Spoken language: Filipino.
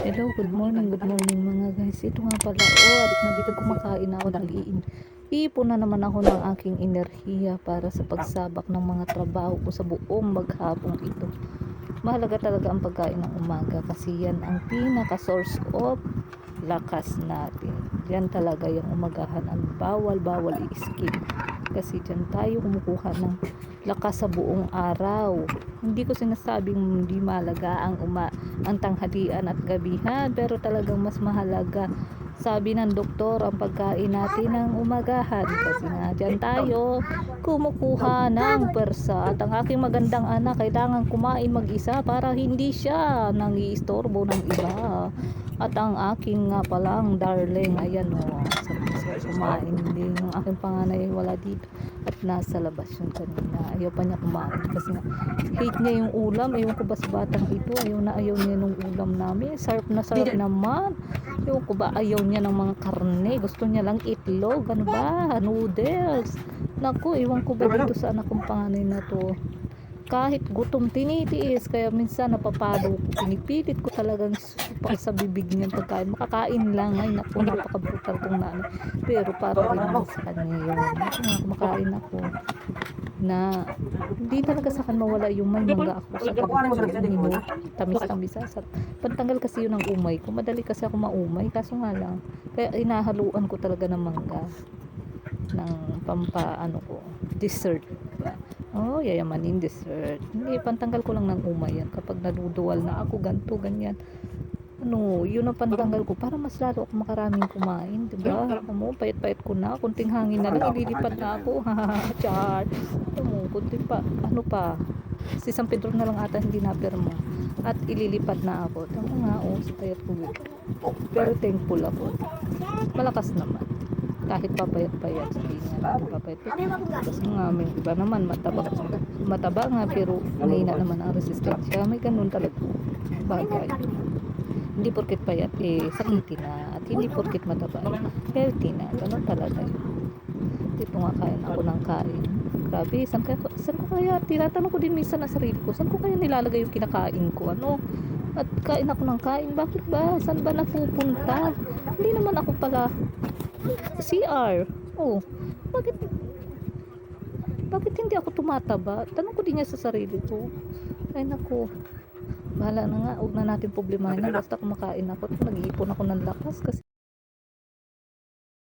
Hello, good morning mga guys. Ito nga pala, nandito kumakain ako ng iipon na naman ako ng aking enerhiya para sa pagsabak ng mga trabaho ko sa buong maghapong ito. Mahalaga talaga ang pagkain ng umaga kasi yan ang pinaka source of lakas natin. Yan talaga yung umagahan, ang bawal i-skip kasi dyan tayo kumukuha ng lakas sa buong araw. Hindi ko sinasabing hindi mahalaga ang tanghalian at gabihan, pero talagang mas mahalaga, sabi ng doktor, ang pagkain natin ng umagahan kasi nga dyan tayo kumukuha ng persa. At ang aking magandang anak kailangan kumain mag-isa para hindi siya nangiistorbo ng iba. At ang aking nga palang darling, ayan o, sarap kumain din. Yung aking panganay wala dito at nasa labas yun kanina. Ayaw pa niya kumain kasi nga hate niya yung ulam. Ewan ko ba sa batang ito, ayaw niya nung ulam namin. Sarap na sarap naman. Ewan ko ba, ayaw niya ng mga karne, gusto niya lang itlog, ano ba, noodles. Naku, ewan ko ba dito sa anak kong panganay na to, kahit gutom tinitiis, kaya minsan napapalo ko, pinipilit ko talagang supak sa bibig niya pagkain, makakain lang. Ay naku, napakabrutal tong nanay, pero para rin naman sa kanya yun. Kumakain ako na hindi talaga sa akin mawala yung may mangga ako sa tabi, tamis-tamis sa pantanggal kasi yun ang umay ko. Madali kasi ako maumay, kaso nga lang kaya inahaluan ko talaga ng mangga ng pampaano ko, dessert. Oh, yayamanin dessert. Hindi, pantanggal ko lang ng umay yan kapag naduduwal na ako, ganto, ganyan. Ano, yun ang pantanggal ko para mas lalo ako makaraming kumain, diba? Ano, payat-payat ko na, kunting hangin na lang, ililipat na ako. Char. Ano, kunting pa, ano pa, si San Pedro na lang ata hindi napirma. At ililipat na ako. Tama nga, sa payat ko. Pero thankful ako. Malakas naman. Kahit papayat-payat, sabihin nga natin papayat-payat. Kasi nga, may iba naman, mataba nga, pero mahina naman ang resistensya. May ganun talaga bagay. Hindi porket payat, sakitin na. At hindi porket mataba, healthy na. Ganun talaga yun. Dito nga kain ako ng kain. Grabe, saan ko kaya, tinatanong ko din minsan na sarili ko, saan ko kaya nilalagay yung kinakain ko, ano? At kain ako ng kain, bakit ba? Saan ba napupunta? Hindi naman ako pala CR. Oh, bakit hindi ako tumataba? Tanong ko din niya sa sarili ko. Ay naku, bahala na nga, huwag na natin problemahin. Basta kumakain ako at nag-iipon ako ng lakas kasi